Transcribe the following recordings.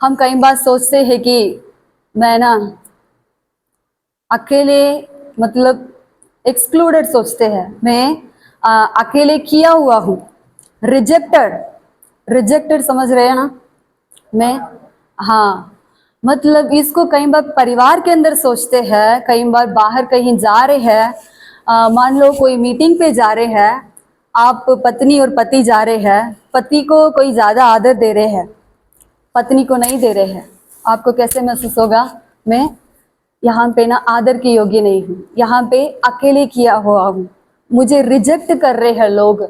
हम कई बार सोचते हैं कि मैं ना अकेले, मतलब एक्सक्लूडेड सोचते हैं, मैं अकेले किया हुआ हूँ, रिजेक्टेड। रिजेक्टेड समझ रहे हैं ना? मैं, हाँ, मतलब इसको कई बार परिवार के अंदर सोचते हैं, कई बार बाहर कहीं जा रहे हैं, मान लो कोई मीटिंग पे जा रहे हैं, आप पत्नी और पति जा रहे हैं, पति को कोई ज़्यादा आदर दे रहे हैं, पत्नी को नहीं दे रहे हैं, आपको कैसे महसूस होगा? मैं यहाँ पे ना आदर के योग्य नहीं हूँ, यहाँ पे अकेले किया हुआ हूँ, मुझे रिजेक्ट कर रहे हैं लोग,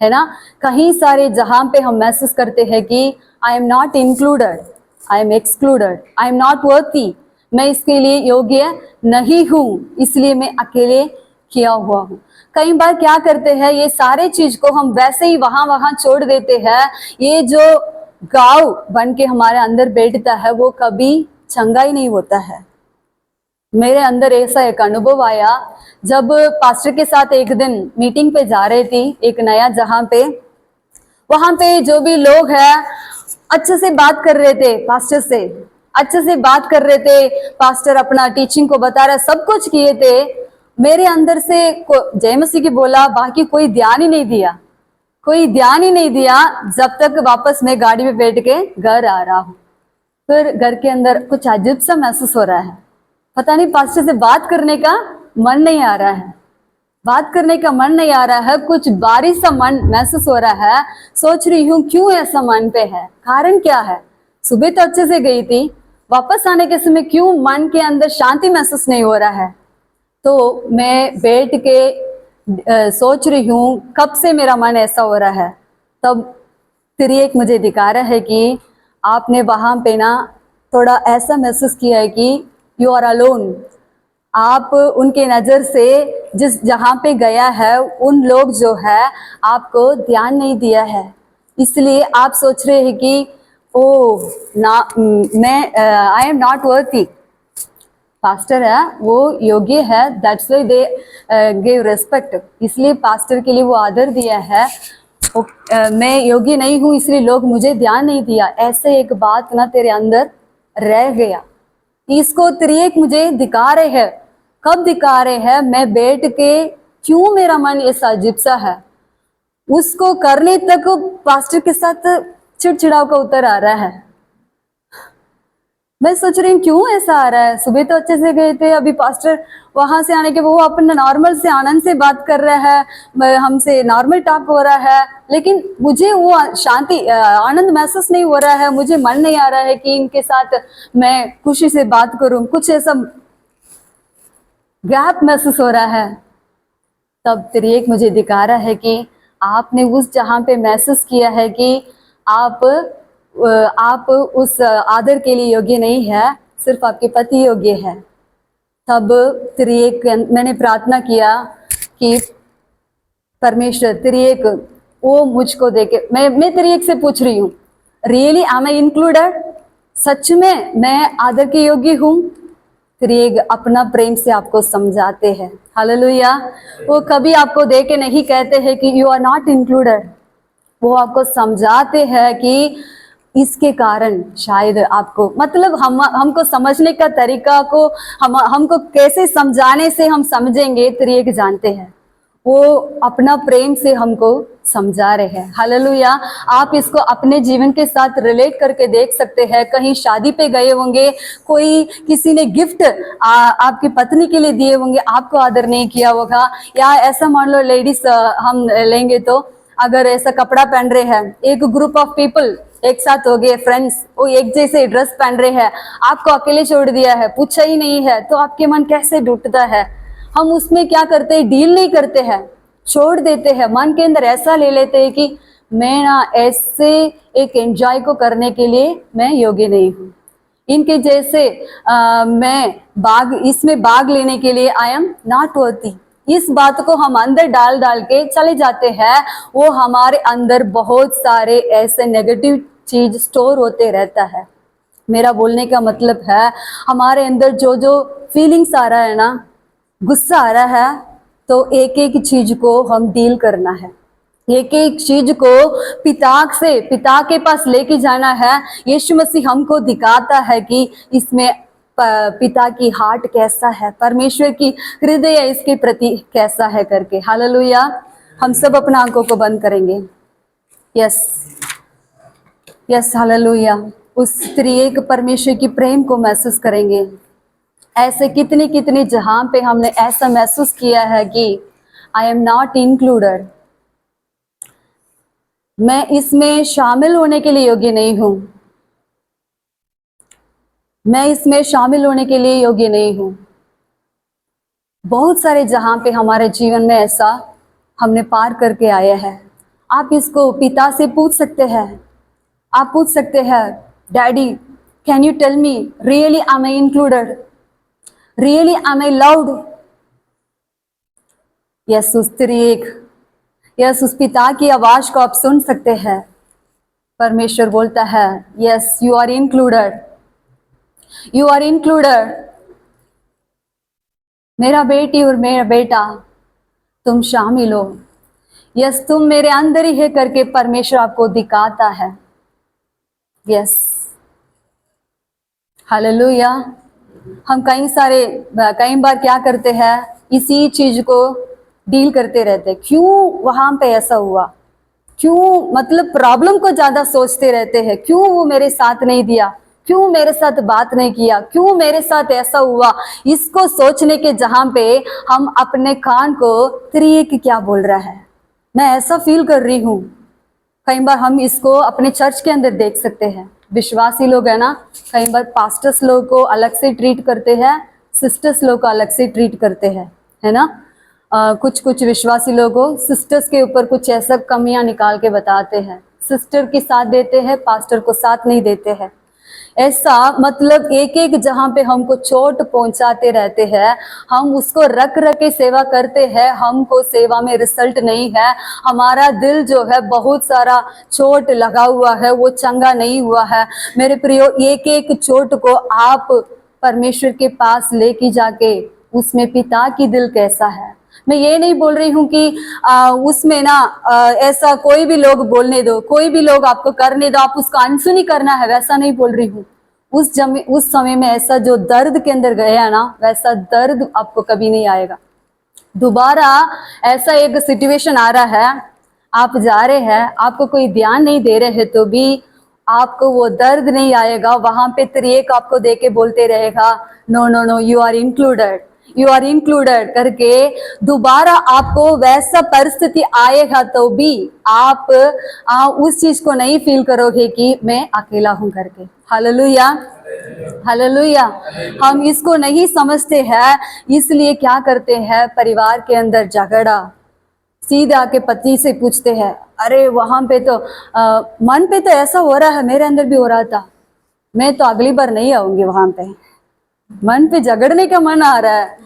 है ना? कहीं सारे जहाँ पे हम महसूस करते हैं कि I am not included, I am excluded, I am not worthy, मैं इसके लिए योग्य नहीं हूँ, इसलिए मैं अकेले किया हुआ हूँ। कई बार क्या करते हैं, ये सारे चीज को हम वैसे ही वहां वहां छोड़ देते हैं। ये जो गाँव बन के हमारे अंदर बैठता है वो कभी चंगा ही नहीं होता है। मेरे अंदर ऐसा एक अनुभव आया जब पास्टर के साथ एक दिन मीटिंग पे जा रही थी, एक नया जहां पे, वहां पे जो भी लोग हैं अच्छे से बात कर रहे थे, पास्टर से अच्छे से बात कर रहे थे, पास्टर अपना टीचिंग को बता रहे, सब कुछ किए थे। मेरे अंदर से जय मसीह की बोला, बाकी कोई ध्यान ही नहीं दिया, कोई ध्यान ही नहीं दिया, जब तक वापस मैं गाड़ी में बैठ के घर आ रहा हूँ। फिर घर के अंदर कुछ अजीब सा महसूस हो रहा है, पता नहीं, पास्टर से बात करने का मन नहीं आ रहा है, बात करने का मन नहीं आ रहा है, कुछ बारिश सा मन महसूस हो रहा है। सोच रही हूँ क्यों ऐसा मन पे है, कारण क्या है? सुबह तो अच्छे से गई थी, वापस आने के समय क्यों मन के अंदर शांति महसूस नहीं हो रहा है? तो मैं बैठ के सोच रही हूँ कब से मेरा मन ऐसा हो रहा है। तब फिर एक मुझे दिखा रहा है कि आपने वहां पे ना थोड़ा ऐसा महसूस किया है कि यू आर अलोन। आप उनके नज़र से जिस जहाँ पे गया है उन लोग जो है आपको ध्यान नहीं दिया है, इसलिए आप सोच रहे हैं कि ओ ना, मैं I am not worthy. Pastor है वो योग्य है, that's why they give respect, इसलिए पास्टर के लिए वो आदर दिया है। मैं योग्य नहीं हूँ इसलिए लोग मुझे ध्यान नहीं दिया, ऐसे एक बात ना तेरे अंदर रह गया। इसको त्रिएक मुझे दिखा रहे हैं। कब दिखा रहे हैं? मैं बैठ के क्यों मेरा मन ऐसा अजीब सा है, उसको करने तक पास्टर के साथ चिड़चिड़ाव का उत्तर आ रहा है। मैं सोच रही हूँ क्यों ऐसा आ रहा है, सुबह तो अच्छे से गए थे, अभी पास्टर वहां से आने के वो अपना नॉर्मल से आनंद से बात कर रहा है, हमसे नॉर्मल टॉक हो रहा है, लेकिन मुझे वो शांति आनंद महसूस नहीं हो रहा है, मुझे मन नहीं आ रहा है कि इनके साथ मैं खुशी से बात करूं, कुछ ऐसा गैप महसूस हो रहा है। तब त्रिएक मुझे दिखा रहा है कि आपने उस जहां पे महसूस किया है कि आप उस आदर के लिए योग्य नहीं है, सिर्फ आपके पति योग्य है। तब त्रिएक मैंने प्रार्थना किया कि परमेश्वर त्रिएक वो मुझको देके, मैं त्रिएक से पूछ रही हूँ, रियली एम आई इंक्लूडेड? सच में मैं आदर के योग्य हूँ? त्रिएक अपना प्रेम से आपको समझाते हैं। हालेलुया। वो कभी आपको दे के नहीं कहते हैं कि यू आर नॉट इंक्लूडेड, वो आपको समझाते हैं कि इसके कारण शायद आपको, मतलब हमको समझने का तरीका को हमको कैसे समझाने से हम समझेंगे, त्रिएक जानते हैं, वो अपना प्रेम से हमको समझा रहे हैं। हालेलुया। आप इसको अपने जीवन के साथ रिलेट करके देख सकते हैं। कहीं शादी पे गए होंगे, कोई किसी ने गिफ्ट आपकी पत्नी के लिए दिए होंगे, आपको आदर नहीं किया होगा, या ऐसा मान लो लेडीज हम लेंगे तो अगर ऐसा कपड़ा पहन रहे हैं, एक ग्रुप ऑफ पीपल एक साथ हो गए, फ्रेंड्स, वो एक जैसे ड्रेस पहन रहे हैं, आपको अकेले छोड़ दिया है, पूछा ही नहीं है, तो आपके मन कैसे टूटता है? हम उसमें क्या करते हैं, डील नहीं करते हैं, छोड़ देते हैं, मन के अंदर ऐसा ले लेते हैं कि मैं ना ऐसे एक एंजॉय को करने के लिए मैं योग्य नहीं हूँ, इनके जैसे मैं इसमें भाग लेने के लिए आई एम नॉट वर्दी। इस बात को हम अंदर डाल डाल के चले जाते हैं, वो हमारे अंदर बहुत सारे ऐसे नेगेटिव चीज स्टोर होते रहता है। मेरा बोलने का मतलब है, हमारे अंदर जो जो फीलिंग्स आ रहा है ना, गुस्सा आ रहा है, तो एक एक चीज को हम डील करना है, एक एक चीज को पिता के पास लेके जाना है। यीशु मसीह हमको दिखाता है कि इसमें पिता की हार्ट कैसा है, परमेश्वर की हृदय इसके प्रति कैसा है करके। हालेलुया। हम सब अपना आंखों को बंद करेंगे। Yes yes, hallelujah. उस त्रिएक परमेश्वर की प्रेम को महसूस करेंगे। ऐसे कितने कितने जहां पे हमने ऐसा महसूस किया है कि आई एम नॉट इंक्लूडेड, मैं इसमें शामिल होने के लिए योग्य नहीं हूं, मैं इसमें शामिल होने के लिए योग्य नहीं हूं। बहुत सारे जहां पे हमारे जीवन में ऐसा हमने पार करके आए हैं। आप इसको पिता से पूछ सकते हैं। आप पूछ सकते हैं, daddy can you tell me really am I included, really am I loved. Yes, उस त्रिएक, यस, उस पिता की आवाज को आप सुन सकते हैं। परमेश्वर बोलता है, yes you are included, you are included. मेरा बेटी और मेरा बेटा, तुम शामिल हो। यस, तुम मेरे अंदर ही है करके परमेश्वर आपको दिखाता है। Yes, hallelujah. हम कई बार क्या करते हैं, इसी चीज को डील करते रहते। क्यों वहां पे ऐसा हुआ, क्यों मतलब प्रॉब्लम को ज्यादा सोचते रहते हैं। क्यों वो मेरे साथ नहीं दिया, क्यों मेरे साथ बात नहीं किया, क्यों मेरे साथ ऐसा हुआ। इसको सोचने के जहां पे हम अपने कान को त्रिएक क्या बोल रहा है, मैं ऐसा फील कर रही हूं। कई बार हम इसको अपने चर्च के अंदर देख सकते हैं। विश्वासी लोग है ना, कई बार पास्टर्स लोग को अलग से ट्रीट करते हैं, सिस्टर्स लोग को अलग से ट्रीट करते हैं, है ना। कुछ कुछ विश्वासी लोग को सिस्टर्स के ऊपर कुछ ऐसा कमियां निकाल के बताते हैं, सिस्टर की साथ देते हैं, पास्टर को साथ नहीं देते हैं। ऐसा मतलब एक एक जहां पे हमको चोट पहुंचाते रहते हैं। हम उसको रख रख के सेवा करते हैं, हमको सेवा में रिजल्ट नहीं है। हमारा दिल जो है बहुत सारा चोट लगा हुआ है, वो चंगा नहीं हुआ है। मेरे प्रियो, एक एक चोट को आप परमेश्वर के पास लेके जाके उसमें पिता की दिल कैसा है। मैं ये नहीं बोल रही हूँ कि उसमें ना ऐसा कोई भी लोग बोलने दो, कोई भी लोग आपको करने दो, आप उसका अनसुनी करना है, वैसा नहीं बोल रही हूँ। उस समय में ऐसा जो दर्द के अंदर गया ना, वैसा दर्द आपको कभी नहीं आएगा दोबारा। ऐसा एक सिचुएशन आ रहा है, आप जा रहे हैं, आपको कोई ध्यान नहीं दे रहे है, तो भी आपको वो दर्द नहीं आएगा। वहां पे त्रिएक आपको देके बोलते रहेगा, no no no, you are included, you are included करके। दोबारा आपको वैसा परिस्थिति आएगा तो भी आप उस चीज को नहीं फील करोगे कि मैं अकेला हूं करके। Hallelujah, hallelujah. हम इसको नहीं समझते हैं, इसलिए क्या करते हैं, परिवार के अंदर झगड़ा। सीधे आके पति से पूछते हैं, अरे वहां पे तो मन पे तो ऐसा हो रहा है, मेरे अंदर भी हो रहा था, मैं तो अगली बार नहीं आऊंगी वहां पे। मन पे झगड़ने का मन आ रहा है,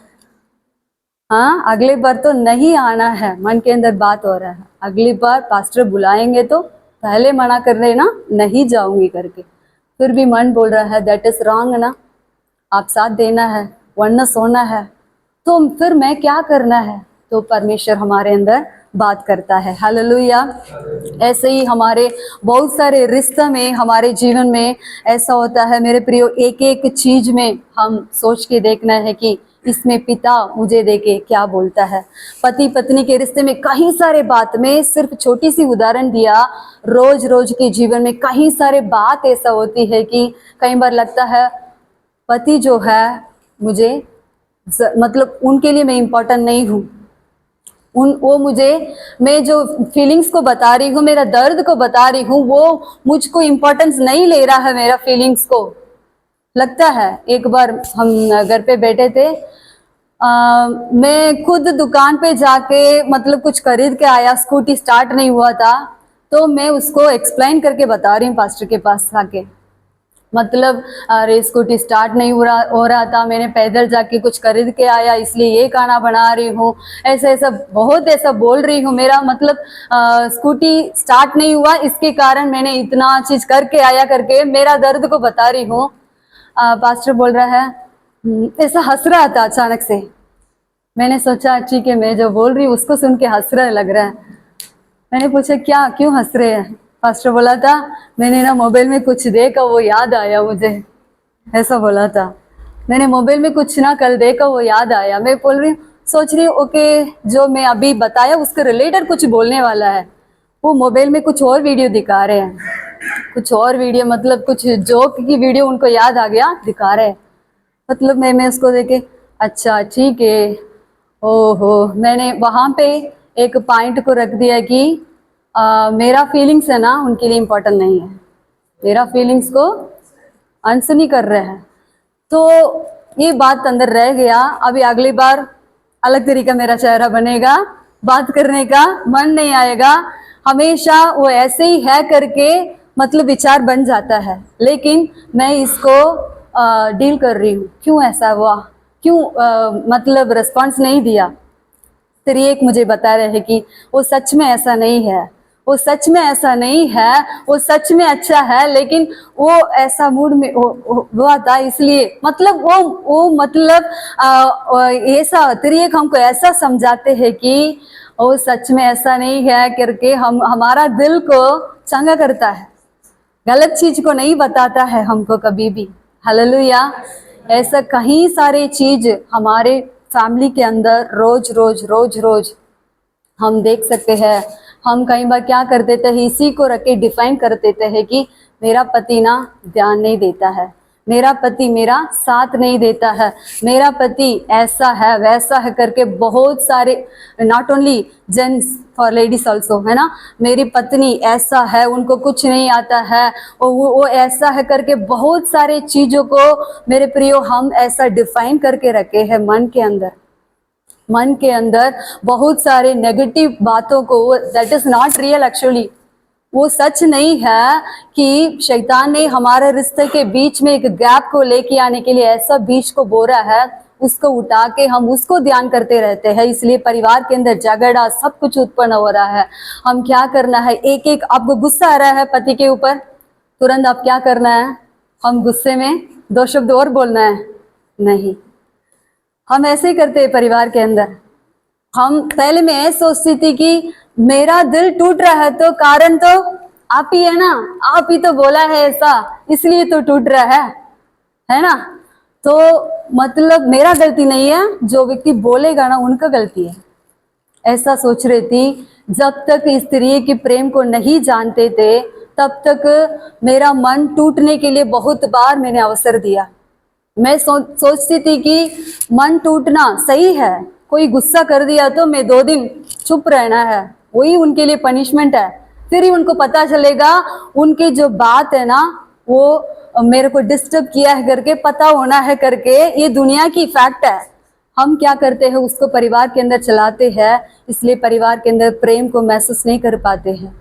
हाँ अगली बार तो नहीं आना है, मन के अंदर बात हो रहा है। अगली बार पास्टर बुलाएंगे तो पहले मना कर रहे ना, नहीं जाऊंगी करके। फिर भी मन बोल रहा है दैट इज रॉन्ग ना, आप साथ देना है वरना सोना है, तो फिर मैं क्या करना है। तो परमेश्वर हमारे अंदर बात करता है। हालेलुया। ऐसे ही हमारे बहुत सारे रिश्ते में, हमारे जीवन में ऐसा होता है मेरे प्रियो। एक एक चीज में हम सोच के देखना है कि इसमें पिता मुझे देके क्या बोलता है। पति पत्नी के रिश्ते में कई सारे बात में सिर्फ छोटी सी उदाहरण दिया, रोज रोज के जीवन में कई सारे बात ऐसा होती है कि कई बार लगता है पति जो है मुझे मतलब उनके लिए मैं इम्पोर्टेंट नहीं हूँ। वो मुझे, मैं जो फीलिंग्स को बता रही हूँ, मेरा दर्द को बता रही हूँ, वो मुझको इम्पोर्टेंस नहीं ले रहा है मेरा फीलिंग्स को। लगता है एक बार हम घर पे बैठे थे, मैं खुद दुकान पे जाके मतलब कुछ खरीद के आया, स्कूटी स्टार्ट नहीं हुआ था, तो मैं उसको एक्सप्लेन करके बता रही हूँ पास्टर के पास आके, मतलब अरे स्कूटी स्टार्ट नहीं हो रहा था, मैंने पैदल जाके कुछ खरीद के आया इसलिए ये खाना बना रही हूँ, ऐसा ऐसा बहुत ऐसा बोल रही हूँ। मेरा मतलब स्कूटी स्टार्ट नहीं हुआ, इसके कारण मैंने इतना चीज करके आया करके मेरा दर्द को बता रही हूँ। पास्टर बोल रहा है, ऐसा हंस रहा था अचानक से। मैंने सोचा ठीक है, मैं जो बोल रही हूँ उसको सुन के हंस रहा लग रहा है। मैंने पूछा क्या, क्यों हंस रहे हैं? पास्टर बोला था मैंने ना मोबाइल में कुछ देखा, वो याद आया मुझे, ऐसा बोला था। मैंने मोबाइल में कुछ ना कल देखा, वो याद आया। मैं बोल रही सोच रही हूँ ओके, जो मैं अभी बताया उसके रिलेटेड कुछ बोलने वाला है, वो मोबाइल में कुछ और वीडियो दिखा रहे हैं, कुछ और वीडियो, मतलब कुछ जोक की वीडियो उनको याद आ गया दिखा रहे हैं। मतलब मैं उसको देखे अच्छा ठीक है, ओहो, मैंने वहाँ पे एक पॉइंट को रख दिया कि मेरा फीलिंग्स है ना उनके लिए इम्पोर्टेंट नहीं है, मेरा फीलिंग्स को आंसर नहीं कर रहे हैं। तो ये बात अंदर रह गया। अभी अगली बार अलग तरीका मेरा चेहरा बनेगा, बात करने का मन नहीं आएगा, हमेशा वो ऐसे ही है करके मतलब विचार बन जाता है। लेकिन मैं इसको डील कर रही हूँ, क्यों ऐसा हुआ, क्यों मतलब रिस्पॉन्स नहीं दिया। फिर एक मुझे बता रहे हैं कि वो सच में ऐसा नहीं है, वो सच में ऐसा नहीं है, वो सच में अच्छा है, लेकिन वो ऐसा मूड में हुआ था इसलिए, मतलब वो मतलब ऐसा तरीके हमको ऐसा समझाते हैं कि वो सच में ऐसा नहीं है करके हम हमारा दिल को चंगा करता है, गलत चीज को नहीं बताता है हमको कभी भी। हालेलुया। ऐसा कई सारे चीज हमारे फैमिली के अंदर रोज रोज रोज रोज हम देख सकते हैं। हम कई बार क्या कर देते हैं, इसी को रख के डिफाइन कर देते हैं कि मेरा पति ना ध्यान नहीं देता है, मेरा पति मेरा साथ नहीं देता है, मेरा पति ऐसा है वैसा है करके बहुत सारे, not only gents for ladies also, है ना, मेरी पत्नी ऐसा है, उनको कुछ नहीं आता है, वो ऐसा है करके बहुत सारे चीज़ों को मेरे प्रियो हम ऐसा डिफाइन करके रखे हैं मन के अंदर। मन के अंदर बहुत सारे नेगेटिव बातों को, that is not real actually, वो सच नहीं है कि शैतान ने हमारे रिश्ते के बीच में एक गैप को लेके आने के लिए ऐसा बीज को बोरा है, उसको उठा के हम उसको ध्यान करते रहते हैं, इसलिए परिवार के अंदर झगड़ा सब कुछ उत्पन्न हो रहा है। हम क्या करना है, एक एक आपको गुस्सा आ रहा है पति के ऊपर, तुरंत आप क्या करना है, हम गुस्से में 2 शब्द और बोलना है? नहीं, हम ऐसे ही करते हैं परिवार के अंदर। हम पहले मैं ये सोचती थी कि मेरा दिल टूट रहा है तो कारण तो आप ही है ना, आप ही तो बोला है ऐसा, इसलिए तो टूट रहा है ना। तो मतलब मेरा गलती नहीं है, जो व्यक्ति बोलेगा ना उनका गलती है, ऐसा सोच रही थी। जब तक स्त्री के प्रेम को नहीं जानते थे तब तक मेरा मन टूटने के लिए बहुत बार मैंने अवसर दिया। मैं सोचती थी कि मन टूटना सही है, कोई गुस्सा कर दिया तो मैं 2 दिन चुप रहना है, वही उनके लिए पनिशमेंट है, फिर ही उनको पता चलेगा उनकी जो बात है ना वो मेरे को डिस्टर्ब किया है करके पता होना है करके, ये दुनिया की फैक्ट है। हम क्या करते हैं, उसको परिवार के अंदर चलाते हैं, इसलिए परिवार के अंदर प्रेम को महसूस नहीं कर पाते हैं,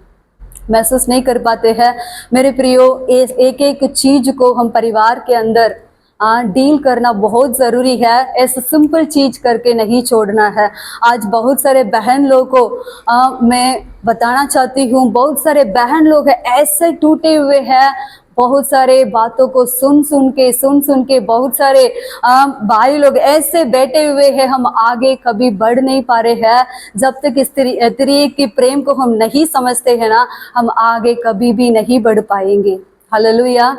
महसूस नहीं कर पाते हैं। मेरे प्रियो, एक एक चीज को हम परिवार के अंदर डील करना बहुत ज़रूरी है, ऐसे सिंपल चीज करके नहीं छोड़ना है। आज बहुत सारे बहन लोग को मैं बताना चाहती हूँ, बहुत सारे बहन लोग हैं ऐसे टूटे हुए हैं, बहुत सारे बातों को सुन सुन के बहुत सारे भाई लोग ऐसे बैठे हुए हैं, हम आगे कभी बढ़ नहीं पा रहे हैं। जब तक स्त्री के प्रेम को हम नहीं समझते हैं ना, हम आगे कभी भी नहीं बढ़ पाएंगे। हालेलुया।